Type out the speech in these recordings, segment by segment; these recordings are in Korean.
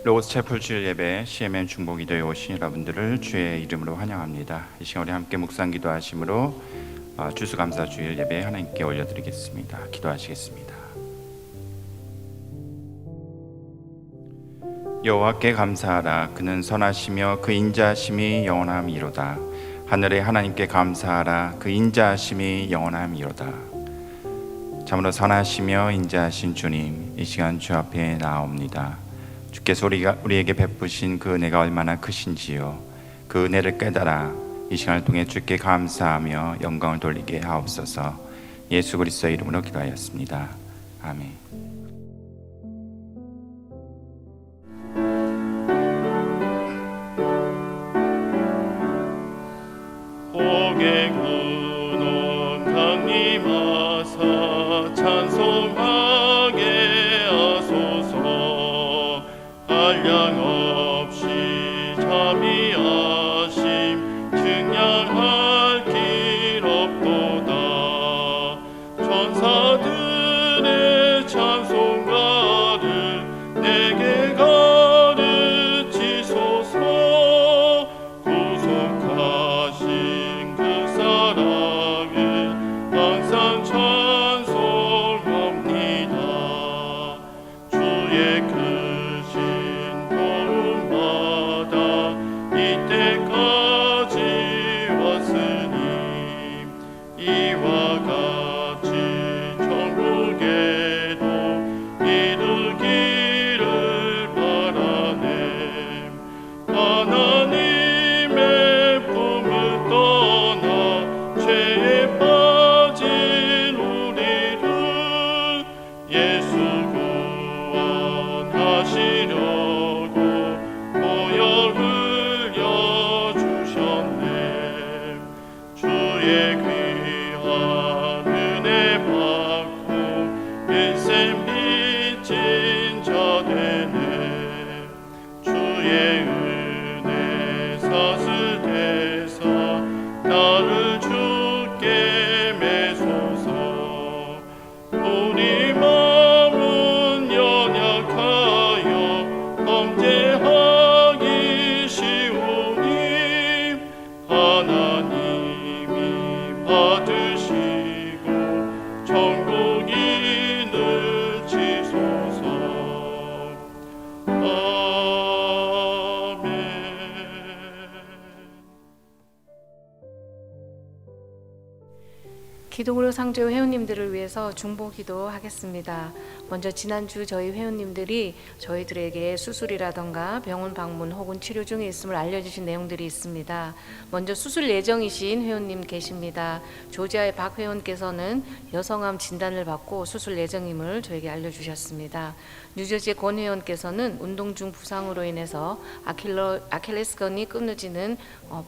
로고스 채플 주일 예배 CMM 중보기도에 오신 여러분들을 주의 이름으로 환영합니다. 이 시간 우리 함께 묵상 기도하심으로 추수감사 주일 예배 하나님께 올려드리겠습니다. 기도하시겠습니다. 여호와께 감사하라. 그는 선하시며 그 인자하심이 영원함이로다. 하늘의 하나님께 감사하라. 그 인자하심이 영원함이로다. 참으로 선하시며 인자하신 주님, 이 시간 주 앞에 나아옵니다. 주께서 우리에게 베푸신 그 은혜가 얼마나 크신지요. 그 은혜를 깨달아 이 시간을 통해 주께 감사하며 영광을 돌리게 하옵소서. 예수 그리스도의 이름으로 기도하였습니다. 아멘. 복의 근원 강림하사 찬송하게 하소서. 한량 없이 자비하심 증량할 길 없도다. 천사들의 찬송가를 내게 가르치소서. 구속하신 그 사랑을 항상 찬송합니다. 주의 크신 도움받아 이때까지 왔으니 이와 같이 천국에도 이르기를 바라네. 하나님의 품을 떠나 죄에 빠진 우리를 예수 구원하시려고 보혈 흘려주셨네. 주의 귀한 은혜 받고 일생 빚진 자 되네. 주의 은혜 사슬대사 나를 주께 매소서. 우리 마음은 연약하여 범죄하기 쉬우니 하나님이 받으시고 천국 이르치소서. 아멘. 기독으로 상주 회원님들을 위해서 중보 기도하겠습니다. 먼저 지난주 저희 회원님들이 저희들에게 수술이라던가 병원 방문 혹은 치료 중에 있음을 알려주신 내용들이 있습니다. 먼저 수술 예정이신 회원님 계십니다. 조지아의 박 회원께서는 여성암 진단을 받고 수술 예정임을 저에게 알려주셨습니다. 뉴저지의 권 회원께서는 운동 중 부상으로 인해서 아킬레스건이 끊어지는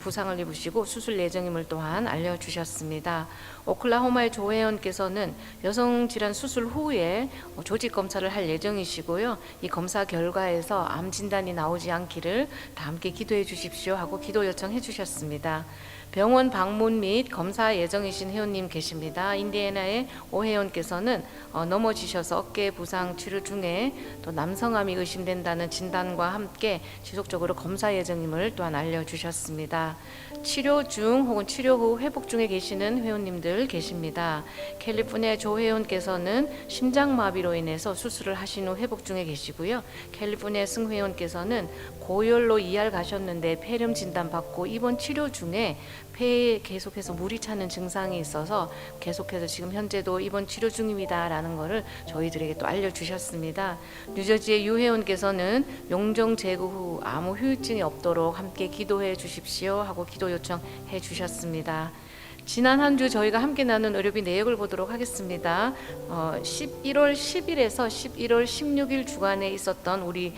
부상을 입으시고 수술 예정임을 또한 알려주셨습니다. 오클라호마의 조 회원께서는 여성질환 수술 후에 조직 검사를 할 예정이시고요. 이 검사 결과에서 암 진단이 나오지 않기를 다 함께 기도해 주십시오 하고 기도 요청해 주셨습니다. 병원 방문 및 검사 예정이신 회원님 계십니다. 인디애나의 오 회원께서는 넘어지셔서 어깨 부상 치료 중에 또 남성암이 의심된다는 진단과 함께 지속적으로 검사 예정임을 또한 알려주셨습니다. 치료 중 혹은 치료 후 회복 중에 계시는 회원님들 계십니다. 캘리포니아 조 회원께서는 심장마비로 인해서 수술을 하신 후 회복 중에 계시고요. 캘리포니아 승 회원께서는 고열로 ER 가셨는데 폐렴 진단받고 입원 치료 중에 폐에 계속해서 물이 차는 증상이 있어서 계속해서 지금 현재도 입원 치료 중입니다라는 것을 저희들에게 또 알려주셨습니다. 뉴저지의 유 회원께서는 용종 제거 후 아무 후유증이 없도록 함께 기도해 주십시오 하고 기도 요청해 주셨습니다. 지난 한 주 저희가 함께 나눈 의료비 내역을 보도록 하겠습니다. 11월 10일에서 11월 16일 주간에 있었던 우리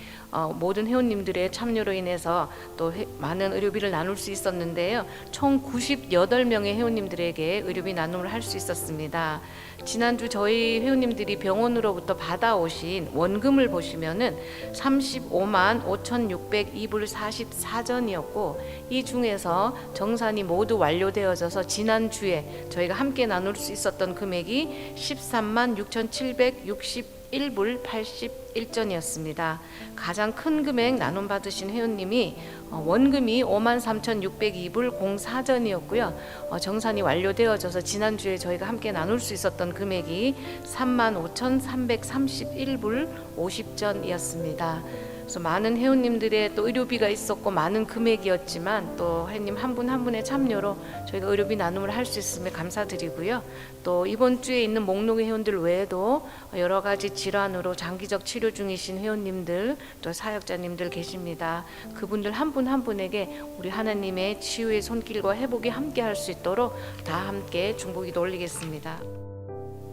모든 회원님들의 참여로 인해서 또 많은 의료비를 나눌 수 있었는데요. 총 98명의 회원님들에게 의료비 나눔을 할 수 있었습니다. 지난주 저희 회원님들이 병원으로부터 받아오신 원금을 보시면은 35만 5,602불 44전이었고 이 중에서 정산이 모두 완료되어져서 지난주에 저희가 함께 나눌 수 있었던 금액이 13만 6,760 31불 81전이었습니다. 가장 큰 금액 나눔 받으신 회원님이 원금이 53,602불 04전이었고요. 정산이 완료되어져서 지난주에 저희가 함께 나눌 수 있었던 금액이 35,331불 50전이었습니다. 그래서 많은 회원님들의 또 의료비가 있었고 많은 금액이었지만 또 회원님 한 분 한 분의 참여로 저희가 의료비 나눔을 할 수 있음에 감사드리고요. 또 이번 주에 있는 목록의 회원들 외에도 여러 가지 질환으로 장기적 치료 중이신 회원님들 또 사역자님들 계십니다. 그분들 한 분 한 분에게 우리 하나님의 치유의 손길과 회복이 함께 할 수 있도록 다 함께 중보기도 올리겠습니다.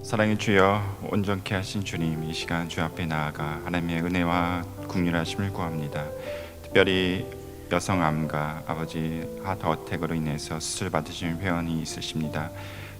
사랑의 주여, 온전케 하신 주님, 이 시간 주 앞에 나아가 하나님의 은혜와 긍휼하심을 구합니다. 특별히 여성암과 아버지 하트 어택으로 인해서 수술 받으신 회원이 있으십니다.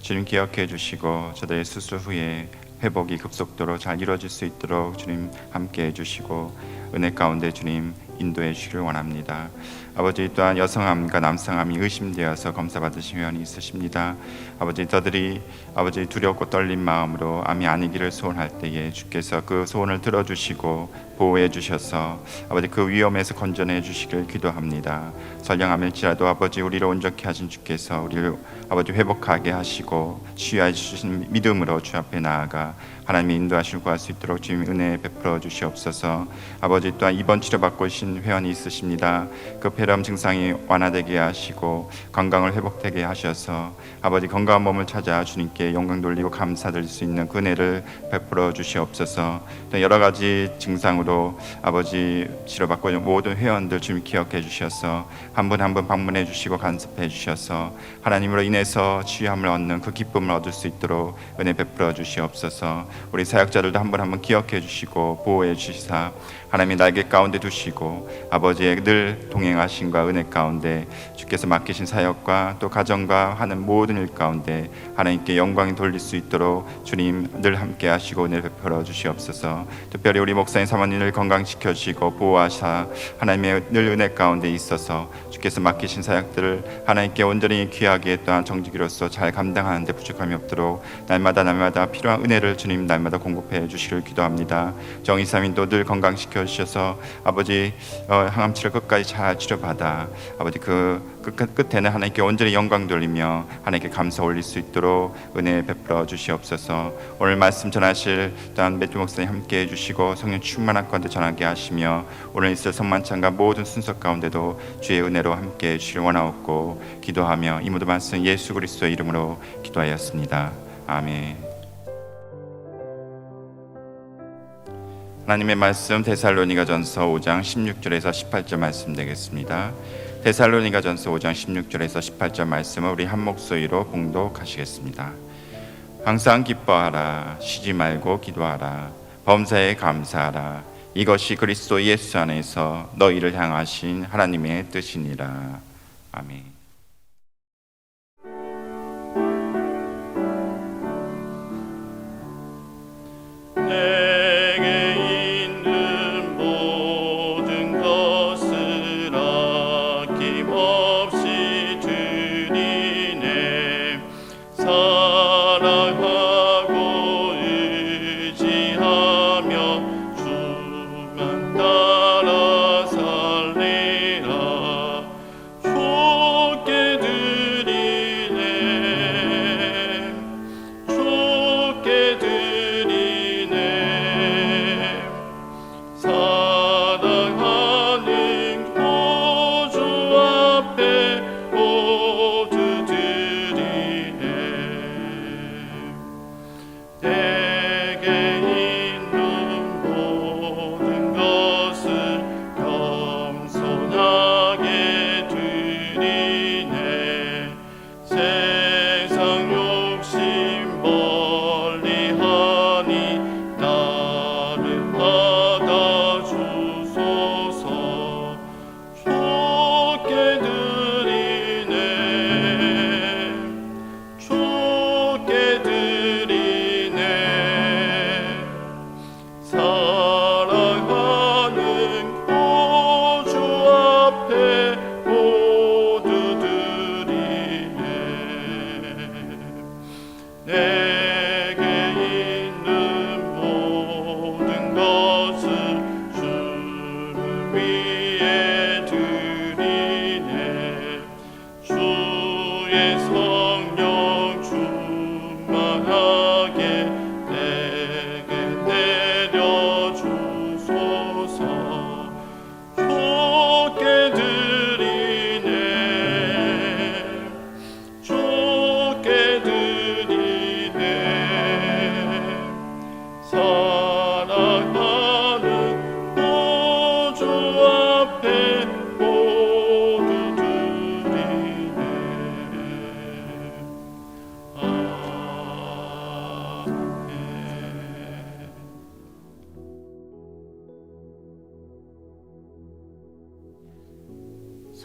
주님 기억해 주시고 저들의 수술 후에 회복이 급속도로 잘 이루어질 수 있도록 주님 함께 해주시고 은혜 가운데 주님 인도해 주시길 원합니다. 아버지, 또한 여성암과 남성암이 의심되어서 검사 받으신 회원이 있으십니다. 아버지, 저들이 아버지 두렵고 떨린 마음으로 암이 아니기를 소원할 때에 주께서 그 소원을 들어주시고 보호해 주셔서 아버지 그 위험에서 건져내 주시길 기도합니다. 설령암일지라도 아버지 우리를 온전케 하신 주께서 우리를 아버지 회복하게 하시고 치유해 주신 믿음으로 주 앞에 나아가 하나님의 인도하심을 구할 수 있도록 주님 은혜 베풀어 주시옵소서. 아버지, 또한 입원 치료받고 계신 회원이 있으십니다. 그 폐렴 증상이 완화되게 하시고 건강을 회복되게 하셔서 아버지 건강한 몸을 찾아 주님께 영광 돌리고 감사드릴 수 있는 그 은혜를 베풀어 주시옵소서. 또 여러 가지 증상으로 아버지 치료받고 있는 모든 회원들 주님 기억해 주셔서 한 분 한 분 방문해 주시고 간섭해 주셔서 하나님으로 인해서 치유함을 얻는 그 기쁨을 얻을 수 있도록 은혜 베풀어 주시옵소서. 우리 사역자들도 한 분 한 분 기억해 주시고 보호해 주시사 하나님의 날개 가운데 두시고 아버지의 늘 동행하심과 은혜 가운데 주께서 맡기신 사역과 또 가정과 하는 모든 일 가운데 하나님께 영광이 돌릴 수 있도록 주님 늘 함께 하시고 은혜 베풀어 주시옵소서. 특별히 우리 목사님 사모님을 건강시켜 주시고 보호하사 하나님의 늘 은혜 가운데 있어서 주께서 맡기신 사역들을 하나님께 온전히 귀하게 또한 정직으로서 잘 감당하는 데 부족함이 없도록 날마다 필요한 은혜를 주님 날마다 공급해 주시기를 기도합니다. 정의사민도 늘 건강시켜 주셔서 아버지 항암치료 끝까지 잘 치료받아 아버지 그 끝에는 하나님께 온전히 영광 돌리며 하나님께 감사 올릴 수 있도록 은혜 베풀어 주시옵소서. 오늘 말씀 전하실 또한 매튜 목사님 함께 해주시고 성령 충만한 가운데 전하게 하시며 오늘 있을 성만찬과 모든 순서 가운데도 주의 은혜로 함께 해주시길 원하옵고 기도하며 이 모든 말씀 예수 그리스도의 이름으로 기도하였습니다. 아멘. 하나님의 말씀 데살로니가전서 5장 16절에서 18절 말씀 되겠습니다. 데살로니가전서 5장 16절에서 18절 말씀을 우리 한 목소리로 봉독하시겠습니다. 항상 기뻐하라, 쉬지 말고 기도하라, 범사에 감사하라. 이것이 그리스도 예수 안에서 너희를 향하신 하나님의 뜻이니라. 아멘.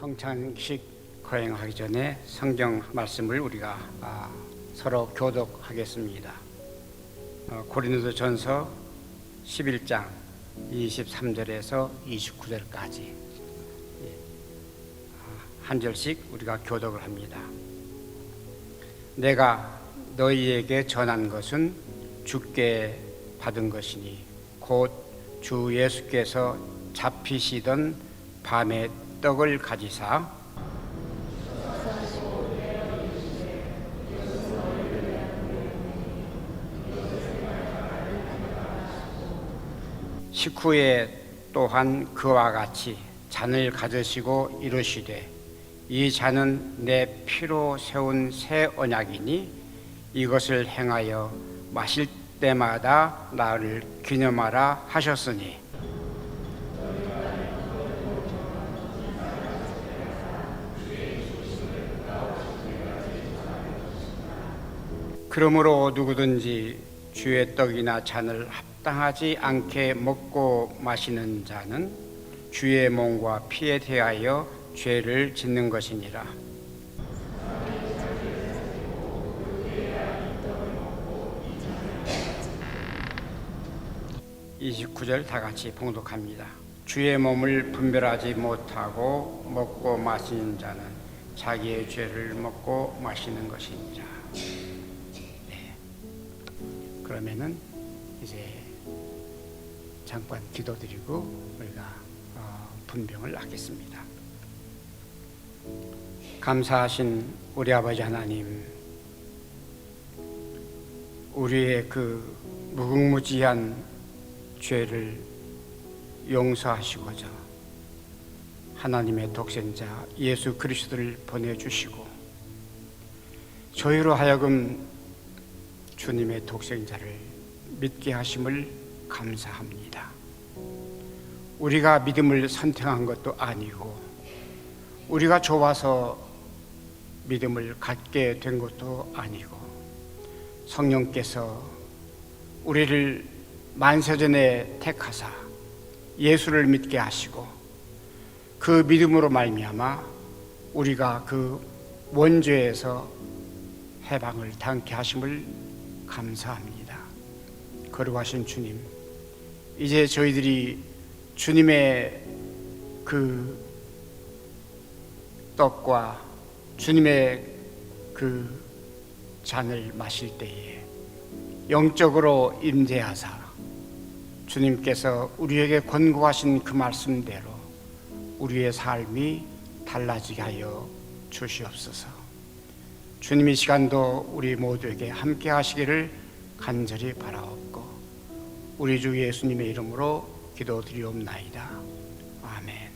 성찬식 거행하기 전에 성경 말씀을 우리가 서로 교독하겠습니다. 고린도전서 11장 23절에서 29절까지 한 절씩 우리가 교독을 합니다. 내가 너희에게 전한 것은 주께 받은 것이니 곧 주 예수께서 잡히시던 밤에 떡을 가지사 식후에 또한 그와 같이 잔을 가지시고 이르시되 이 잔은 내 피로 세운 새 언약이니 이것을 행하여 마실 때마다 나를 기념하라 하셨으니 그러므로 누구든지 주의 떡이나 잔을 합당하지 않게 먹고 마시는 자는 주의 몸과 피에 대하여 죄를 짓는 것이니라. 29절 다 같이 봉독합니다. 주의 몸을 분별하지 못하고 먹고 마시는 자는 자기의 죄를 먹고 마시는 것이니라. 네. 그러면은 이제 잠깐 기도드리고 우리가 분병을 하겠습니다. 감사하신 우리 아버지 하나님, 우리의 그 무궁무진한 죄를 용서하시고자 하나님의 독생자 예수 그리스도를 보내주시고 저희로 하여금 주님의 독생자를 믿게 하심을 감사합니다. 우리가 믿음을 선택한 것도 아니고 우리가 좋아서 믿음을 갖게 된 것도 아니고 성령께서 우리를 만세전에 택하사 예수를 믿게 하시고 그 믿음으로 말미암아 우리가 그 원죄에서 해방을 당케 하심을 감사합니다. 거룩하신 주님, 이제 저희들이 주님의 그 떡과 주님의 그 잔을 마실 때에 영적으로 임재하사 주님께서 우리에게 권고하신 그 말씀대로 우리의 삶이 달라지게 하여 주시옵소서. 주님 이 시간도 우리 모두에게 함께 하시기를 간절히 바라옵고 우리 주 예수님의 이름으로 기도드리옵나이다. 아멘.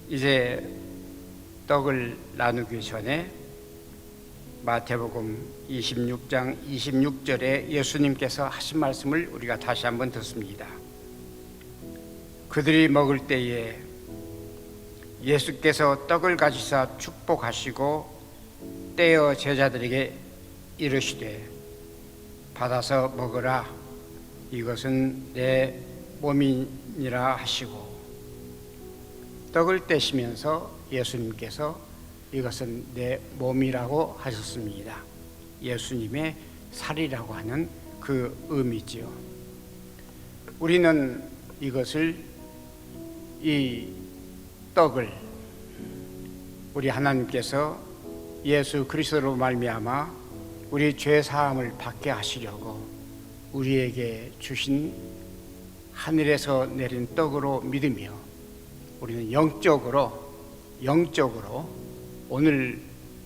이제 떡을 나누기 전에 마태복음 26장 26절에 예수님께서 하신 말씀을 우리가 다시 한번 듣습니다. 그들이 먹을 때에 예수께서 떡을 가지사 축복하시고 떼어 제자들에게 이르시되 받아서 먹으라, 이것은 내 몸이니라 하시고 떡을 떼시면서 예수님께서 이것은 내 몸이라고 하셨습니다. 예수님의 살이라고 하는 그 의미지요. 우리는 이것을, 이 떡을 우리 하나님께서 예수 그리스도로 말미암아 우리 죄 사함을 받게 하시려고 우리에게 주신 하늘에서 내린 떡으로 믿으며 우리는 영적으로 오늘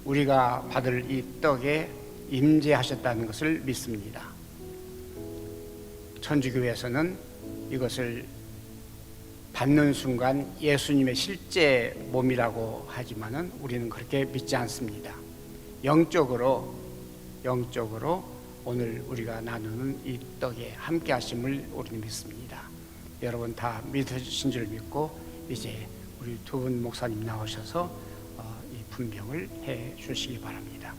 우리가 받을 이 떡에 임재하셨다는 것을 믿습니다. 천주교에서는 이것을 받는 순간 예수님의 실제 몸이라고 하지만은 우리는 그렇게 믿지 않습니다. 영적으로 오늘 우리가 나누는 이 떡에 함께 하심을 우리는 믿습니다. 여러분 다 믿으신 줄 믿고 이제 우리 두 분 목사님 나오셔서 이 분병을 해 주시기 바랍니다.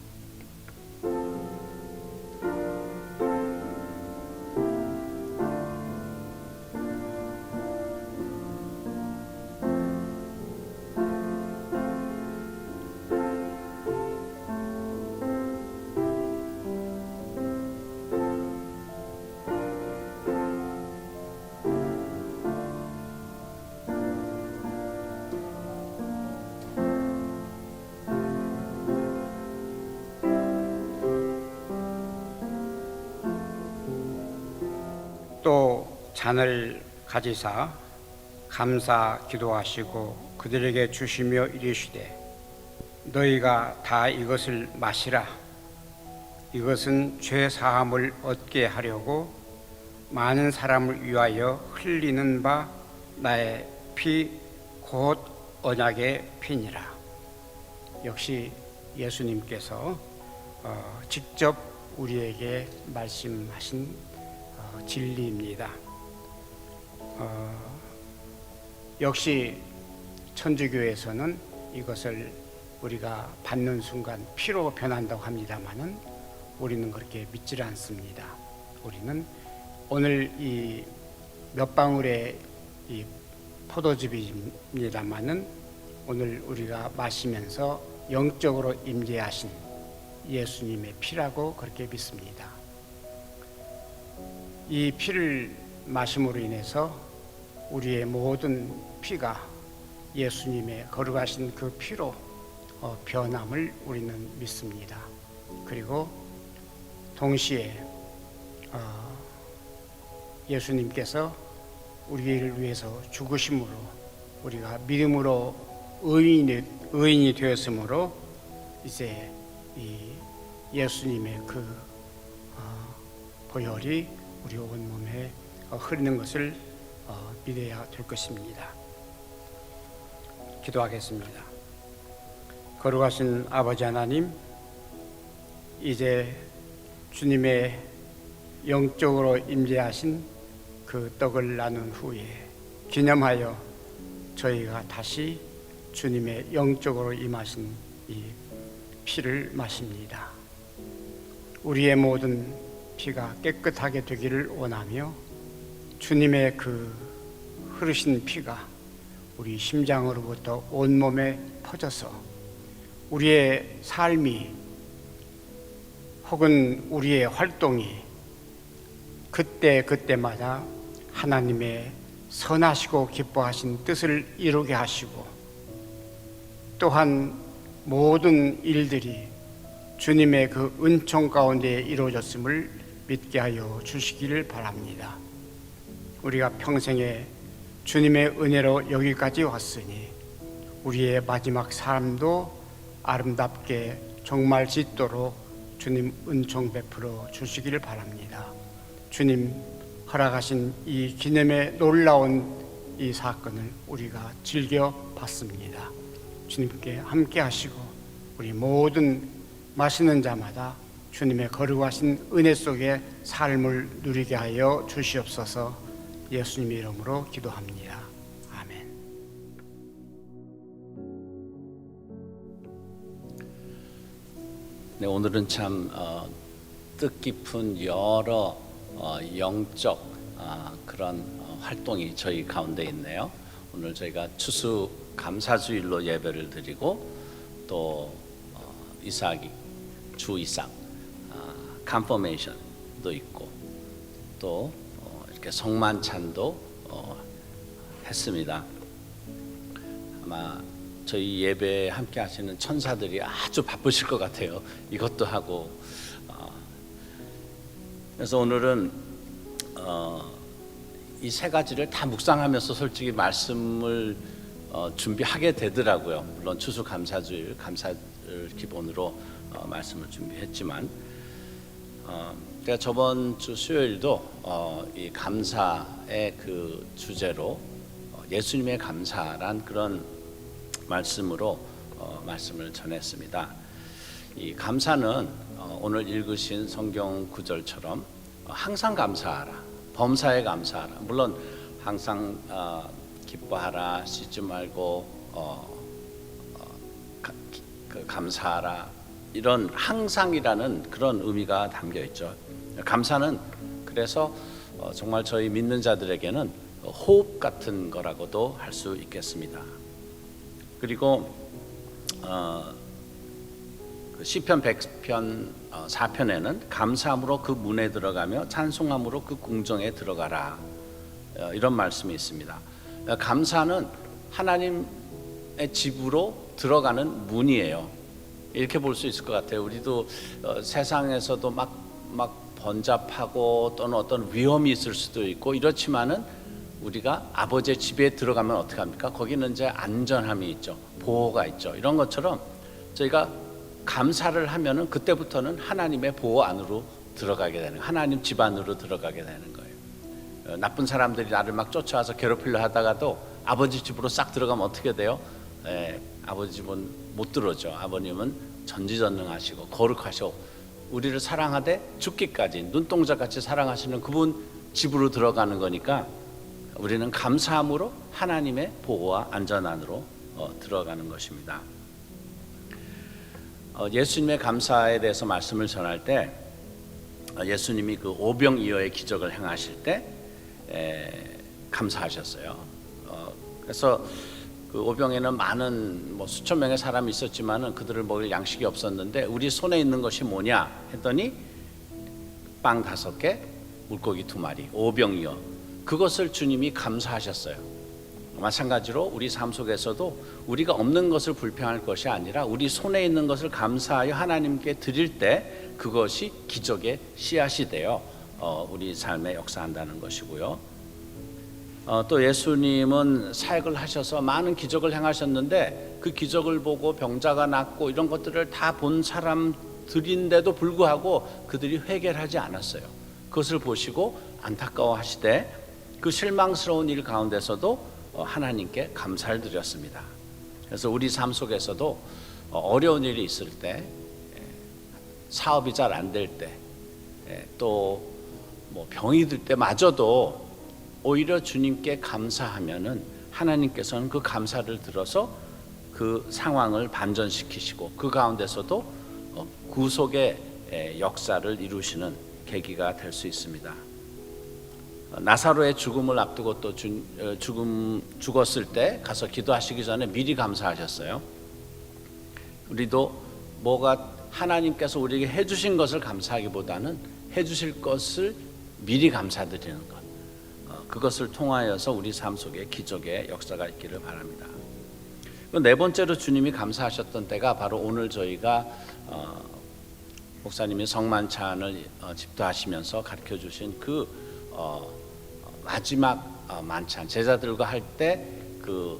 또 잔을 가지사 감사 기도하시고 그들에게 주시며 이르시되 너희가 다 이것을 마시라. 이것은 죄 사함을 얻게 하려고 많은 사람을 위하여 흘리는 바 나의 피 곧 언약의 피니라. 역시 예수님께서 직접 우리에게 말씀하신 진리입니다. 역시 천주교에서는 이것을 우리가 받는 순간 피로 변한다고 합니다마는 우리는 그렇게 믿지 않습니다. 우리는 오늘 이 몇 방울의 이 포도즙입니다마는 오늘 우리가 마시면서 영적으로 임재하신 예수님의 피라고 그렇게 믿습니다. 이 피를 마심으로 인해서 우리의 모든 피가 예수님의 거룩하신 그 피로 변함을 우리는 믿습니다. 그리고 동시에 예수님께서 우리를 위해서 죽으심으로 우리가 믿음으로 의인이 되었으므로 이제 이 예수님의 그 보혈이 우리 온몸에 흐르는 것을 믿어야 될 것입니다. 기도하겠습니다. 거룩하신 아버지 하나님, 이제 주님의 영적으로 임재하신 그 떡을 나눈 후에 기념하여 저희가 다시 주님의 영적으로 임하신 이 피를 마십니다. 우리의 모든 피가 깨끗하게 되기를 원하며 주님의 그 흐르신 피가 우리 심장으로부터 온몸에 퍼져서 우리의 삶이 혹은 우리의 활동이 그때마다 하나님의 선하시고 기뻐하신 뜻을 이루게 하시고 또한 모든 일들이 주님의 그 은총 가운데 이루어졌음을 믿게 하여 주시기를 바랍니다. 우리가 평생에 주님의 은혜로 여기까지 왔으니 우리의 마지막 삶도 아름답게 정말 짓도록 주님 은총 베풀어 주시기를 바랍니다. 주님 허락하신 이 기념의 놀라운 이 사건을 우리가 즐겨 봤습니다. 주님께 함께 하시고 우리 모든 마시는 자마다 주님의 거룩하신 은혜 속에 삶을 누리게 하여 주시옵소서. 예수님의 이름으로 기도합니다. 아멘. 네, 오늘은 참 뜻깊은 여러 영적 그런 활동이 저희 가운데 있네요. 오늘 저희가 추수 감사주일로 예배를 드리고 또 이삭이 주 이삭 컨퍼메이션도 있고 또 이렇게 성만찬도 했습니다. 아마 저희 예배에 함께 하시는 천사들이 아주 바쁘실 것 같아요. 이것도 하고 그래서 오늘은 이 세 가지를 다 묵상하면서 솔직히 말씀을 준비하게 되더라고요. 물론 추수감사주일 감사를 기본으로 말씀을 준비했지만 제가 저번 주 수요일도 이 감사의 그 주제로 예수님의 감사란 그런 말씀으로 말씀을 전했습니다. 이 감사는 오늘 읽으신 성경 구절처럼 항상 감사하라, 범사에 감사하라. 물론 항상 기뻐하라, 씻지 말고 감사하라, 이런 항상이라는 그런 의미가 담겨 있죠. 감사는 그래서 정말 저희 믿는 자들에게는 호흡 같은 거라고도 할 수 있겠습니다. 그리고 시편 100편 4편에는 감사함으로 그 문에 들어가며 찬송함으로 그 궁정에 들어가라, 이런 말씀이 있습니다. 감사는 하나님의 집으로 들어가는 문이에요. 이렇게 볼 수 있을 것 같아요. 우리도 세상에서도 막 번잡하고 또는 어떤 위험이 있을 수도 있고 이렇지만은 우리가 아버지의 집에 들어가면 어떻게 합니까? 거기는 이제 안전함이 있죠, 보호가 있죠. 이런 것처럼 저희가 감사를 하면은 그때부터는 하나님의 보호 안으로 들어가게 되는, 하나님 집 안으로 들어가게 되는 거예요. 나쁜 사람들이 나를 막 쫓아와서 괴롭히려 하다가도 아버지 집으로 싹 들어가면 어떻게 돼요? 아버지 집은 못 들어오죠. 아버님은 전지전능하시고 거룩하시고 우리를 사랑하되 죽기까지 눈동자같이 사랑하시는 그분 집으로 들어가는 거니까 우리는 감사함으로 하나님의 보호와 안전 안으로 들어가는 것입니다. 예수님의 감사에 대해서 말씀을 전할 때 예수님이 그 오병이어의 기적을 행하실 때 감사하셨어요. 그래서 그 오병에는 많은 수천 명의 사람이 있었지만은 그들을 먹일 양식이 없었는데 우리 손에 있는 것이 뭐냐 했더니 빵 5개, 물고기 2마리, 오병이어. 그것을 주님이 감사하셨어요. 마찬가지로 우리 삶 속에서도 우리가 없는 것을 불평할 것이 아니라 우리 손에 있는 것을 감사하여 하나님께 드릴 때 그것이 기적의 씨앗이 되어 우리 삶에 역사한다는 것이고요. 또 예수님은 사역을 하셔서 많은 기적을 행하셨는데 그 기적을 보고 병자가 낫고 이런 것들을 다 본 사람들인데도 불구하고 그들이 회개를 하지 않았어요. 그것을 보시고 안타까워하시되 그 실망스러운 일 가운데서도 하나님께 감사를 드렸습니다. 그래서 우리 삶 속에서도 어려운 일이 있을 때, 사업이 잘 안 될 때, 또 병이 들 때마저도 오히려 주님께 감사하면은 하나님께서는 그 감사를 들어서 그 상황을 반전시키시고 그 가운데서도 구속의 역사를 이루시는 계기가 될 수 있습니다. 나사로의 죽음을 앞두고 또 죽었을 때 가서 기도하시기 전에 미리 감사하셨어요. 우리도 뭐가 하나님께서 우리에게 해주신 것을 감사하기보다는 해주실 것을 미리 감사드리는 것, 그것을 통하여서 우리 삶 속에 기적의 역사가 있기를 바랍니다. 네 번째로 주님이 감사하셨던 때가 바로 오늘 저희가 목사님이 성만찬을 집도하시면서 가르쳐 주신 그 마지막 만찬, 제자들과 할 때 그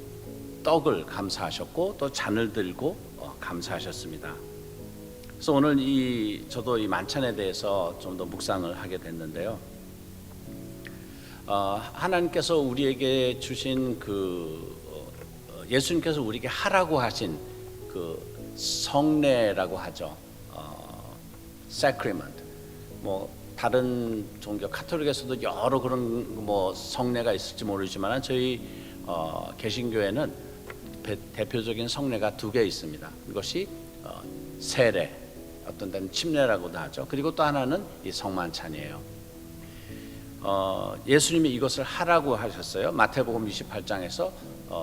떡을 감사하셨고 또 잔을 들고 감사하셨습니다. 그래서 오늘 저도 이 만찬에 대해서 좀 더 묵상을 하게 됐는데요. 하나님께서 우리에게 주신 예수님께서 우리에게 하라고 하신 그 성례라고 하죠. sacrament. 다른 종교 카톨릭에서도 여러 그런 성례가 있을지 모르지만 저희 개신교회는 대표적인 성례가 2개 있습니다. 이것이 세례, 어떤 데는 침례라고도 하죠. 그리고 또 하나는 이 성만찬이에요. 예수님이 이것을 하라고 하셨어요. 마태복음 28장에서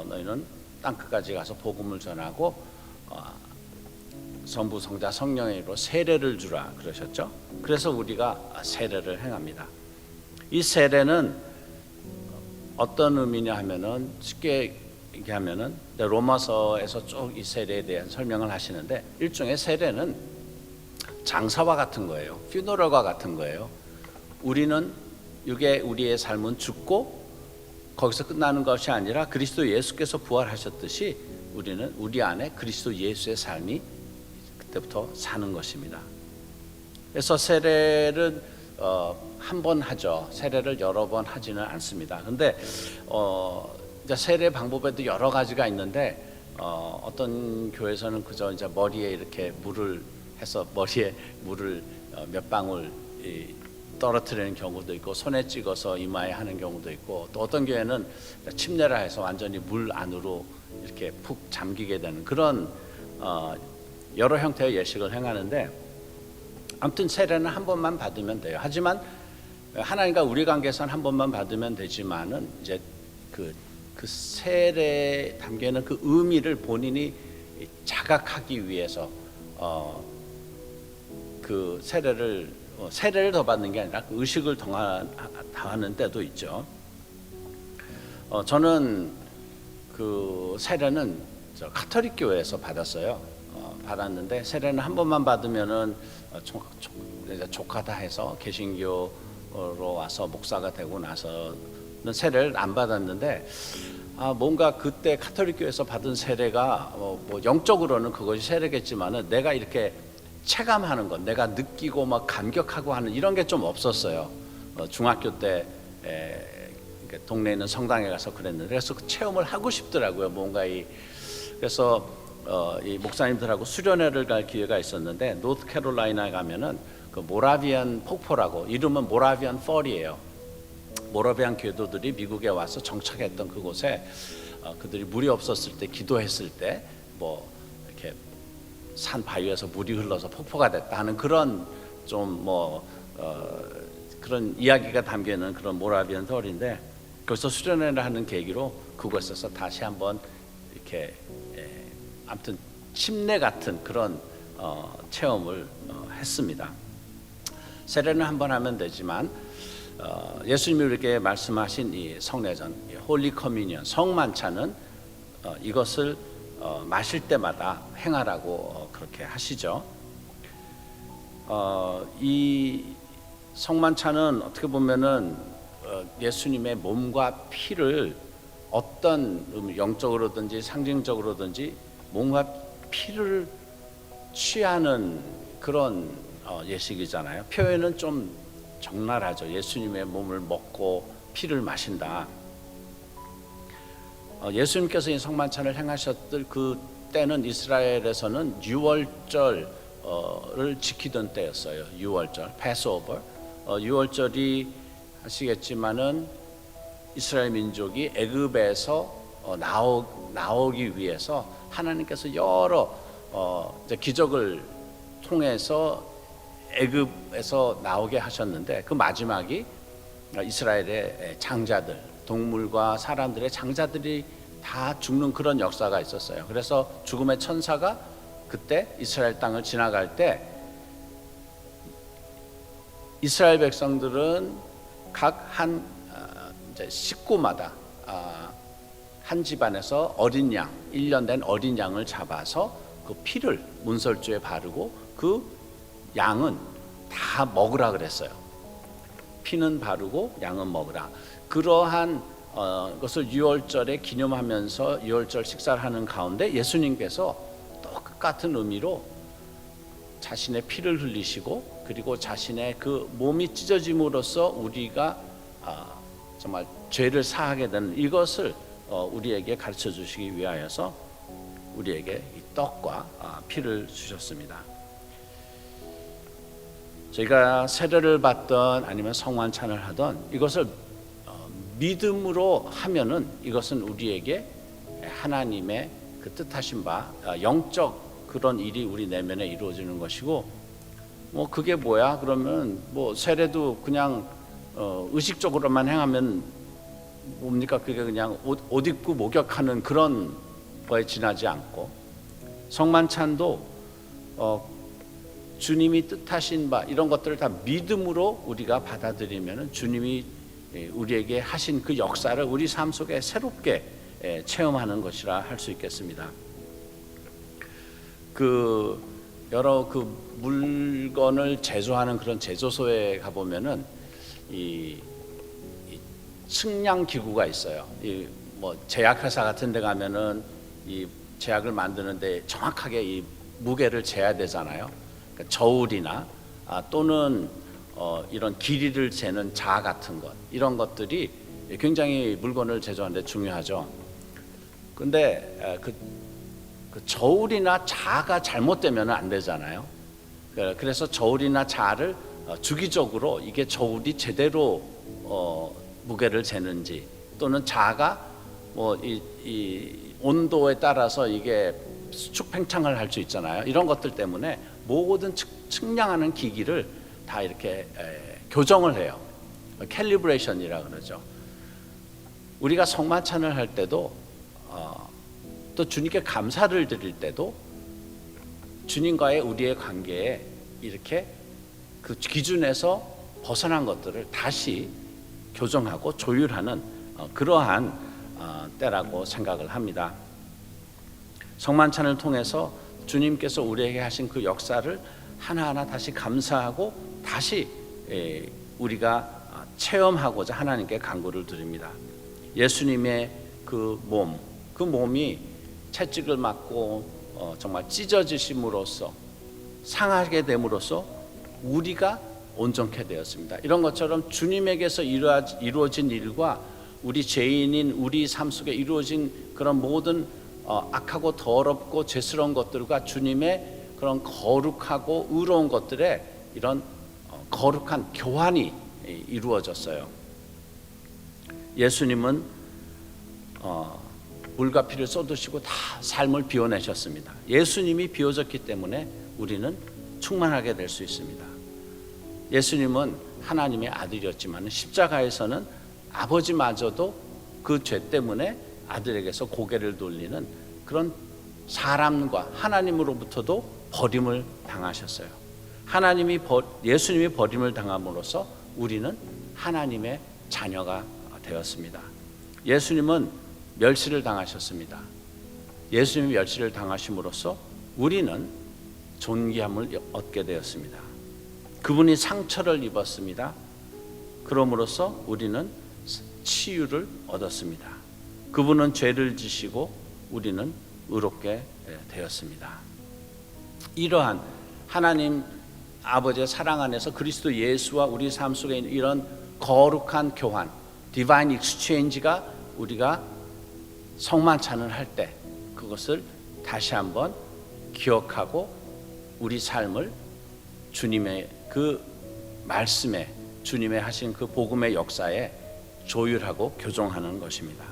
너희는 땅끝까지 가서 복음을 전하고 성부, 성자, 성령의 이름으로 세례를 주라 그러셨죠. 그래서 우리가 세례를 행합니다. 이 세례는 어떤 의미냐 하면은 쉽게 얘기하면은 로마서에서 쭉 이 세례에 대한 설명을 하시는데 일종의 세례는 장사와 같은 거예요. 퓨너럴과 같은 거예요. 우리는 우리의 삶은 죽고 거기서 끝나는 것이 아니라 그리스도 예수께서 부활하셨듯이 우리는 우리 안에 그리스도 예수의 삶이 그때부터 사는 것입니다. 그래서 세례를 한 번 하죠. 세례를 여러 번 하지는 않습니다. 그런데 이제 세례 방법에도 여러 가지가 있는데 어떤 교회에서는 그저 이제 머리에 이렇게 물을 해서 머리에 물을 몇 방울 떨어뜨리는 경우도 있고 손에 찍어서 이마에 하는 경우도 있고 또 어떤 교회는 침례라 해서 완전히 물 안으로 이렇게 푹 잠기게 되는 그런 여러 형태의 예식을 행하는데 아무튼 세례는 한 번만 받으면 돼요. 하지만 하나님과 우리 관계에서는 한 번만 받으면 되지만은 이제 그 세례에 담겨 있는 그 의미를 본인이 자각하기 위해서 그 세례를 더 받는 게 아니라 그 의식을 더하는 때도 있죠. 저는 그 세례는 카톨릭 교회에서 받았어요. 받았는데 세례는 한 번만 받으면은 이제 조카다 해서 개신교로 와서 목사가 되고 나서는 세례를 안 받았는데 뭔가 그때 카톨릭 교회에서 받은 세례가 뭐 영적으로는 그것이 세례겠지만은 내가 이렇게 체감하는 것, 내가 느끼고 막 감격하고 하는 이런 게 좀 없었어요. 중학교 때 동네에 있는 성당에 가서 그랬는데 그래서 그 체험을 하고 싶더라고요. 뭔가 그래서 이 목사님들하고 수련회를 갈 기회가 있었는데 노스캐롤라이나에 가면은 그 모라비안 폭포라고 이름은 모라비안 펄이에요. 모라비안 교도들이 미국에 와서 정착했던 그곳에 그들이 물이 없었을 때 기도했을 때 뭐 이렇게 산 바위에서 물이 흘러서 폭포가 됐다 하는 그런 좀 그런 이야기가 담겨 있는 그런 모라비안 펄인데 거기서 수련회를 하는 계기로 그곳에서 다시 한번 이렇게 아무튼 침례 같은 그런 체험을 했습니다. 세례는 한 번 하면 되지만 예수님이 우리에게 말씀하신 이 성례전, 홀리 커뮤니언, 성만찬은 이것을 마실 때마다 행하라고 그렇게 하시죠. 이 성만찬은 어떻게 보면은 예수님의 몸과 피를 어떤 영적으로든지 상징적으로든지 몸과 피를 취하는 그런 예식이잖아요. 표현은 좀 적나라하죠. 예수님의 몸을 먹고 피를 마신다. 예수님께서 이 성만찬을 행하셨을 그 때는 이스라엘에서는 유월절을 지키던 때였어요. 유월절, 패스오버. 유월절이 아시겠지만은 이스라엘 민족이 애굽에서 나오기 위해서 하나님께서 여러 이제 기적을 통해서 애굽에서 나오게 하셨는데 그 마지막이 이스라엘의 장자들, 동물과 사람들의 장자들이 다 죽는 그런 역사가 있었어요. 그래서 죽음의 천사가 그때 이스라엘 땅을 지나갈 때 이스라엘 백성들은 각 한 식구마다 한 집안에서 어린 양, 1년 된 어린 양을 잡아서 그 피를 문설주에 바르고 그 양은 다 먹으라 그랬어요. 피는 바르고 양은 먹으라. 그러한 것을 유월절에 기념하면서 유월절 식사를 하는 가운데 예수님께서 똑같은 의미로 자신의 피를 흘리시고 그리고 자신의 그 몸이 찢어짐으로써 우리가 정말 죄를 사하게 되는 이것을 우리에게 가르쳐 주시기 위하여서 우리에게 이 떡과 피를 주셨습니다. 저희가 세례를 받던 아니면 성만찬을 하던 이것을 믿음으로 하면은 이것은 우리에게 하나님의 그 뜻하신 바 영적 그런 일이 우리 내면에 이루어지는 것이고 뭐 그게 뭐야? 그러면 뭐 세례도 그냥 의식적으로만 행하면 뭡니까? 그게 그냥 옷 입고 목욕하는 그런 거에 지나지 않고 성만찬도 주님이 뜻하신 바 이런 것들을 다 믿음으로 우리가 받아들이면 주님이 우리에게 하신 그 역사를 우리 삶 속에 새롭게 체험하는 것이라 할 수 있겠습니다. 여러 물건을 제조하는 그런 제조소에 가보면은 이 측량 기구가 있어요. 뭐 제약회사 같은 데 가면은 이 제약을 만드는데 정확하게 이 무게를 재야 되잖아요. 그러니까 저울이나 또는 이런 길이를 재는 자 같은 것 이런 것들이 굉장히 물건을 제조하는 데 중요하죠. 근데 그 저울이나 자가 잘못되면 안 되잖아요. 그래서 저울이나 자를 주기적으로 이게 저울이 제대로 무게를 재는지 또는 자가 뭐 이 온도에 따라서 이게 수축 팽창을 할 수 있잖아요. 이런 것들 때문에 모든 측량하는 기기를 다 이렇게 교정을 해요. 캘리브레이션이라 그러죠. 우리가 성만찬을 할 때도 또 주님께 감사를 드릴 때도 주님과의 우리의 관계에 이렇게 그 기준에서 벗어난 것들을 다시 교정하고 조율하는 그러한 때라고 생각을 합니다. 성만찬을 통해서 주님께서 우리에게 하신 그 역사를 하나하나 다시 감사하고 다시 우리가 체험하고자 하나님께 간구를 드립니다. 예수님의 그 몸이 채찍을 맞고 정말 찢어지심으로써 상하게 됨으로써 우리가 온전케 되었습니다. 이런 것처럼 주님에게서 이루어진 일과 우리 죄인인 우리 삶 속에 이루어진 그런 모든 악하고 더럽고 죄스러운 것들과 주님의 그런 거룩하고 의로운 것들의 이런 거룩한 교환이 이루어졌어요. 예수님은 물과 피를 쏟으시고 다 삶을 비워내셨습니다. 예수님이 비워졌기 때문에 우리는 충만하게 될 수 있습니다. 예수님은 하나님의 아들이었지만 십자가에서는 아버지마저도 그 죄 때문에 아들에게서 고개를 돌리는 그런 사람과 하나님으로부터도 버림을 당하셨어요. 예수님이 버림을 당함으로써 우리는 하나님의 자녀가 되었습니다. 예수님은 멸시를 당하셨습니다. 예수님이 멸시를 당하심으로써 우리는 존귀함을 얻게 되었습니다. 그분이 상처를 입었습니다. 그럼으로써 우리는 치유를 얻었습니다. 그분은 죄를 지시고 우리는 의롭게 되었습니다. 이러한 하나님 아버지의 사랑 안에서 그리스도 예수와 우리 삶 속에 있는 이런 거룩한 교환, 디바인 익스체인지가 우리가 성만찬을 할 때 그것을 다시 한번 기억하고 우리 삶을 주님의 그 말씀에, 주님의 하신 그 복음의 역사에 조율하고 교정하는 것입니다.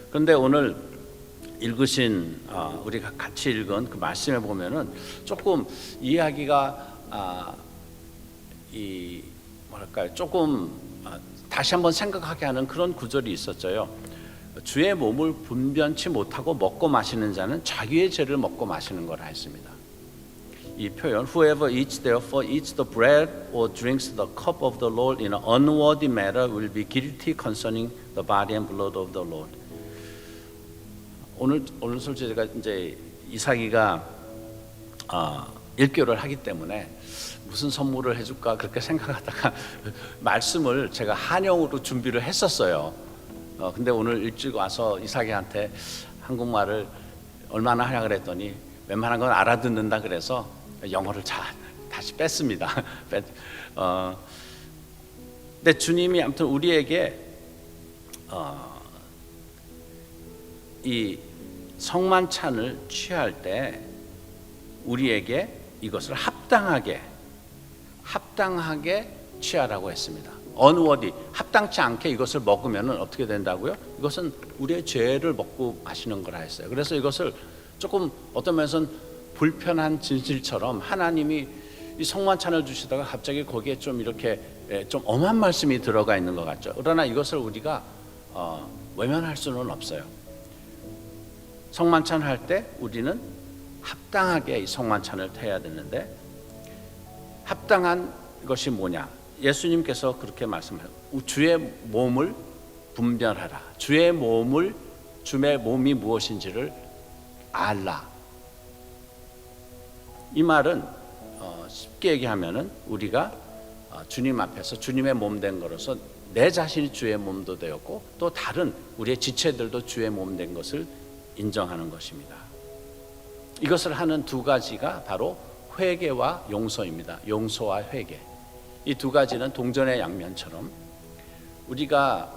그런데 오늘 읽으신 우리가 같이 읽은 그 말씀에 보면은 조금 이야기가 조금 다시 한번 생각하게 하는 그런 구절이 있었죠. 주의 몸을 분변치 못하고 먹고 마시는 자는 자기의 죄를 먹고 마시는 거라 했습니다. 이 표현 Whoever eats therefore eats the bread or drinks the cup of the Lord in an unworthy manner will be guilty concerning the body and blood of the Lord. 오늘 솔직히 제가 이제 이삭이가 1개월을 하기 때문에 무슨 선물을 해줄까 그렇게 생각하다가 말씀을 제가 한영으로 준비를 했었어요. 근데 오늘 일찍 와서 이삭이한테 한국말을 얼마나 하냐 그랬더니 웬만한 건 알아듣는다 그래서 영어를 다시 뺐습니다. 근데 주님이 아무튼 우리에게 이 성만찬을 취할 때 우리에게 이것을 합당하게 취하라고 했습니다. unworthy, 합당치 않게 이것을 먹으면 어떻게 된다고요? 이것은 우리의 죄를 먹고 마시는 거라 했어요. 그래서 이것을 조금 어떤 면에서는 불편한 진실처럼 하나님이 이 성만찬을 주시다가 갑자기 거기에 좀 이렇게 좀 엄한 말씀이 들어가 있는 것 같죠. 그러나 이것을 우리가 외면할 수는 없어요. 성만찬을 할 때 우리는 합당하게 이 성만찬을 해야 되는데 합당한 것이 뭐냐? 예수님께서 그렇게 말씀하셨어요. 주의 몸을 분별하라. 주의 몸이 무엇인지를 알라. 이 말은 쉽게 얘기하면은 우리가 주님 앞에서 주님의 몸 된 거로서 내 자신이 주의 몸도 되었고 또 다른 우리의 지체들도 주의 몸 된 것을 인정하는 것입니다. 이것을 하는 두 가지가 바로 회개와 용서입니다. 용서와 회개. 이 두 가지는 동전의 양면처럼 우리가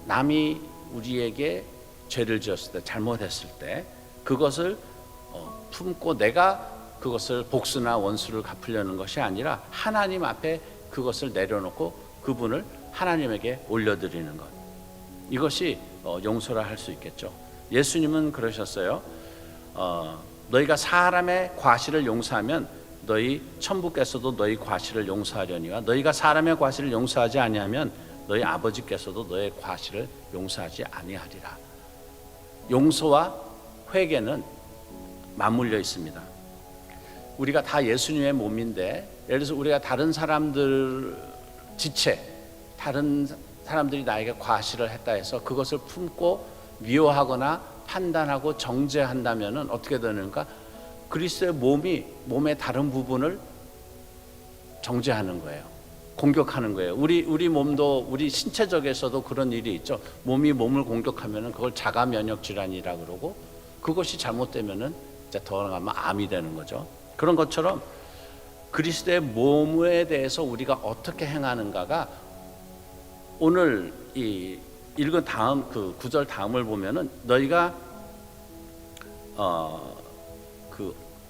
남이 우리에게 죄를 지었을 때, 잘못했을 때 그것을 품고 내가 그것을 복수나 원수를 갚으려는 것이 아니라 하나님 앞에 그것을 내려놓고 그분을 하나님에게 올려드리는 것. 이것이 용서라 할 수 있겠죠. 예수님은 그러셨어요. 너희가 사람의 과실을 용서하면 너희 천부께서도 너희 과실을 용서하려니와 너희가 사람의 과실을 용서하지 아니하면 너희 아버지께서도 너의 과실을 용서하지 아니하리라. 용서와 회개는 맞물려 있습니다. 우리가 다 예수님의 몸인데 예를 들어서 우리가 다른 사람들 지체, 다른 사람들이 나에게 과실을 했다 해서 그것을 품고 미워하거나 판단하고 정죄한다면 어떻게 되는가? 그리스도의 몸의 다른 부분을 정죄하는 거예요. 공격하는 거예요. 우리 몸도 우리 신체적에서도 그런 일이 있죠. 몸이 몸을 공격하면은 그걸 자가 면역 질환이라 그러고 그것이 잘못되면은 이제 더 나가면 암이 되는 거죠. 그런 것처럼 그리스도의 몸에 대해서 우리가 어떻게 행하는가가 오늘 이 읽은 다음 그 9절 다음을 보면은 너희가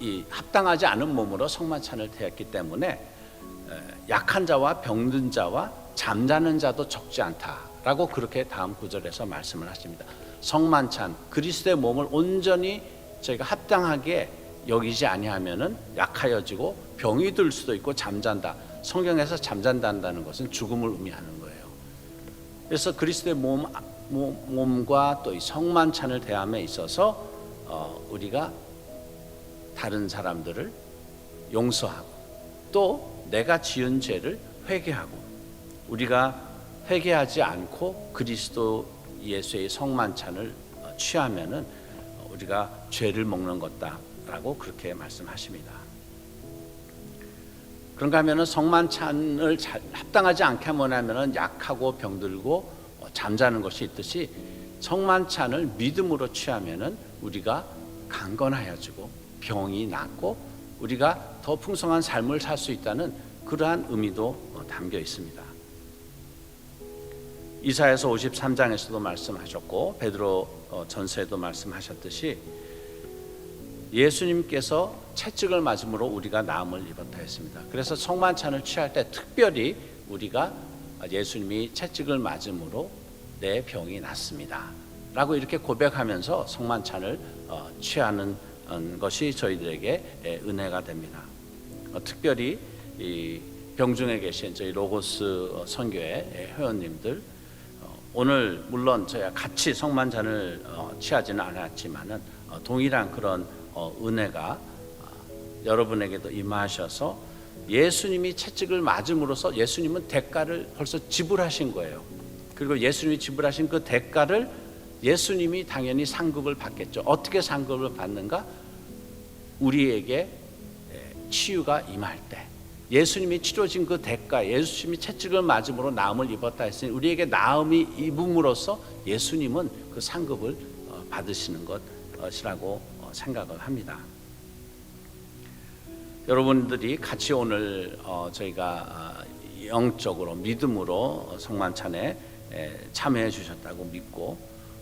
이 합당하지 않은 몸으로 성만찬을 대했기 때문에 약한 자와 병든 자와 잠자는 자도 적지 않다라고 그렇게 다음 구절에서 말씀을 하십니다. 성만찬 그리스도의 몸을 온전히 저희가 합당하게 여기지 아니하면은 약하여지고 병이 들 수도 있고 잠잔다. 성경에서 잠잔다는 것은 죽음을 의미하는 거예요. 그래서 그리스도의 몸과 또 이 성만찬을 대함에 있어서 우리가 다른 사람들을 용서하고 또 내가 지은 죄를 회개하고 우리가 회개하지 않고 그리스도 예수의 성만찬을 취하면은 우리가 죄를 먹는 것다라고 그렇게 말씀하십니다. 그런가 하면은 성만찬을 합당하지 않게 하면은 약하고 병들고 잠자는 것이 있듯이 성만찬을 믿음으로 취하면은 우리가 강건하여지고 병이 낫고 우리가 더 풍성한 삶을 살 수 있다는 그러한 의미도 담겨 있습니다. 이사야서 53장에서도 말씀하셨고 베드로 전서에도 말씀하셨듯이 예수님께서 채찍을 맞음으로 우리가 나음을 입었다 했습니다. 그래서 성만찬을 취할 때 특별히 우리가 예수님이 채찍을 맞음으로 내 병이 났습니다 라고 이렇게 고백하면서 성만찬을 취하는 것이 저희들에게 은혜가 됩니다. 특별히 이 병중에 계신 저희 로고스 선교회 회원님들 오늘 물론 저희가 같이 성만찬을 취하지는 않았지만은 동일한 그런 은혜가 여러분에게도 임하셔서 예수님이 채찍을 맞음으로써 예수님은 대가를 벌써 지불하신 거예요. 그리고 예수님이 지불하신 그 대가를 예수님이 당연히 상급을 받겠죠. 어떻게 상급을 받는가? 우리에게 치유가 임할 때 예수님이 치러진 그 대가, 예수님이 채찍을 맞음으로 나음을 입었다 했으니 우리에게 나음이 입음으로써 예수님은 그 상급을 받으시는 것이라고 생각을 합니다. 여러분들이 같이 오늘 저희가 영적으로 믿음으로 성만찬에 참여해 주셨다고 믿고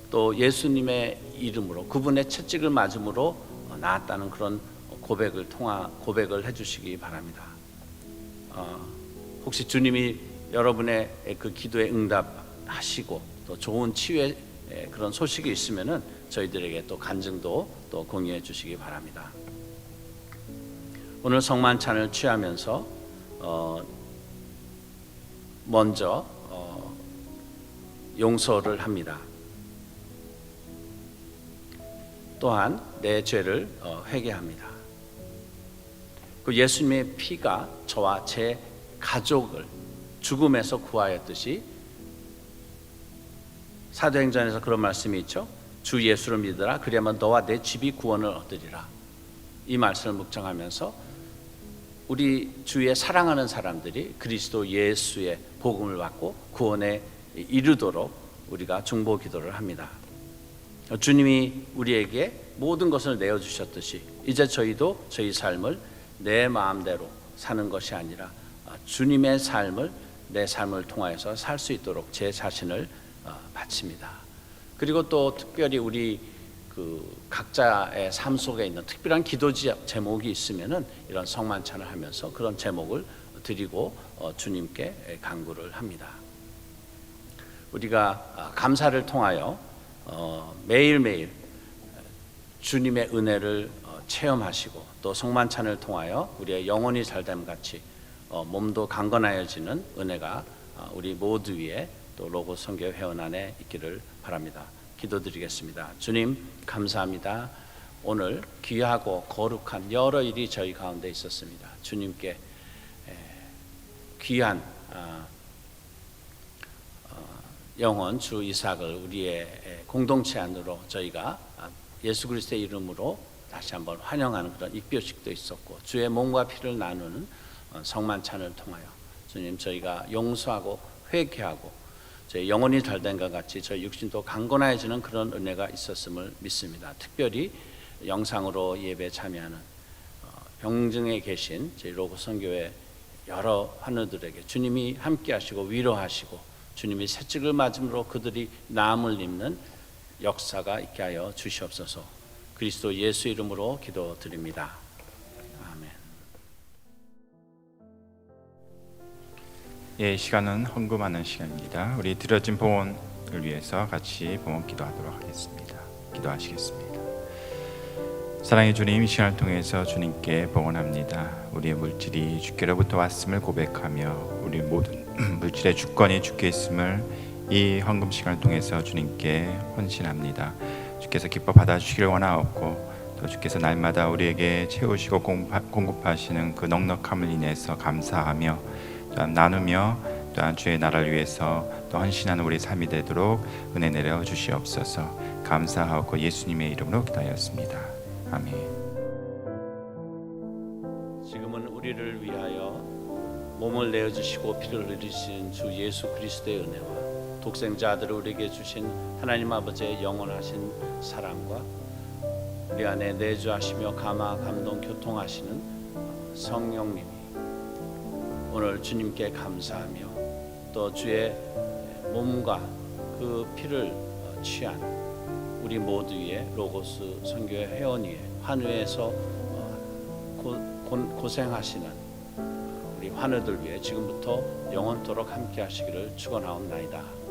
또 예수님의 이름으로 그분의 채찍을 맞음으로 나았다는 그런 고백을 해주시기 바랍니다. 혹시 주님이 여러분의 그 기도에 응답하시고 또 좋은 치유의 그런 소식이 있으면은 저희들에게 또 간증도 또 공유해 주시기 바랍니다. 오늘 성만찬을 취하면서 먼저 용서를 합니다. 또한 내 죄를 회개합니다. 그 예수님의 피가 저와 제 가족을 죽음에서 구하였듯이 사도행전에서 그런 말씀이 있죠. 주 예수를 믿으라 그리하면 너와 내 집이 구원을 얻으리라. 이 말씀을 묵상하면서 우리 주위에 사랑하는 사람들이 그리스도 예수의 복음을 받고 구원에 이르도록 우리가 중보 기도를 합니다. 주님이 우리에게 모든 것을 내어주셨듯이 이제 저희도 저희 삶을 내 마음대로 사는 것이 아니라 주님의 삶을 내 삶을 통하여서 살 수 있도록 제 자신을 바칩니다. 그리고 또 특별히 우리 그 각자의 삶 속에 있는 특별한 기도 제목이 있으면은 이런 성만찬을 하면서 그런 제목을 드리고 주님께 간구를 합니다. 우리가 감사를 통하여 매일매일 주님의 은혜를 체험하시고 또 성만찬을 통하여 우리의 영혼이 잘됨 같이 몸도 강건하여지는 은혜가 우리 모두 위에 또 로고 선교 회원 안에 있기를 바랍니다. 기도드리겠습니다. 주님 감사합니다. 오늘 귀하고 거룩한 여러 일이 저희 가운데 있었습니다. 주님께 귀한 영혼 주 이삭을 우리의 공동체 안으로 저희가 예수 그리스도의 이름으로 다시 한번 환영하는 그런 익별식도 있었고 주의 몸과 피를 나누는 성만찬을 통하여 주님 저희가 용서하고 회개하고 저희 영혼이 잘된 것 같이 저희 육신도 강건해지는 그런 은혜가 있었음을 믿습니다. 특별히 영상으로 예배 참여하는 병증에 계신 저희 로고스 선교회 여러 환우들에게 주님이 함께하시고 위로하시고 주님이 새찍을 맞음으로 그들이 나음을 입는 역사가 있게 하여 주시옵소서. 그리스도 예수 이름으로 기도드립니다. 아멘. 예, 시간은 헌금하는 시간입니다. 우리 드려진 봉헌을 위해서 같이 봉헌 기도하도록 하겠습니다. 기도하시겠습니다. 사랑의 주님, 이 시간을 통해서 주님께 봉헌합니다. 우리의 물질이 주께로부터 왔음을 고백하며 우리 모든 물질의 주권이 주께 있음을 이 헌금 시간을 통해서 주님께 헌신합니다. 주께서 기뻐 받아주시기를 원하옵고 또 주께서 날마다 우리에게 채우시고 공급하시는 그 넉넉함을 인해서 감사하며 또한 나누며 또한 주의 나라를 위해서 또 헌신하는 우리 삶이 되도록 은혜 내려 주시옵소서. 감사하고 예수님의 이름으로 기도하였습니다. 아멘. 지금은 우리를 위하여 몸을 내어주시고 피를 흘리신 주 예수 그리스도의 은혜와 독생자 아들을 우리에게 주신 하나님 아버지의 영원하신 사랑과 우리 안에 내주하시며 감화 감동 교통하시는 성령님이 오늘 주님께 감사하며 또 주의 몸과 그 피를 취한 우리 모두 위에 로고스 선교회 회원 위에 환우에서 고생하시는 우리 환우들 위해 지금부터 영원토록 함께 하시기를 축원하옵나이다.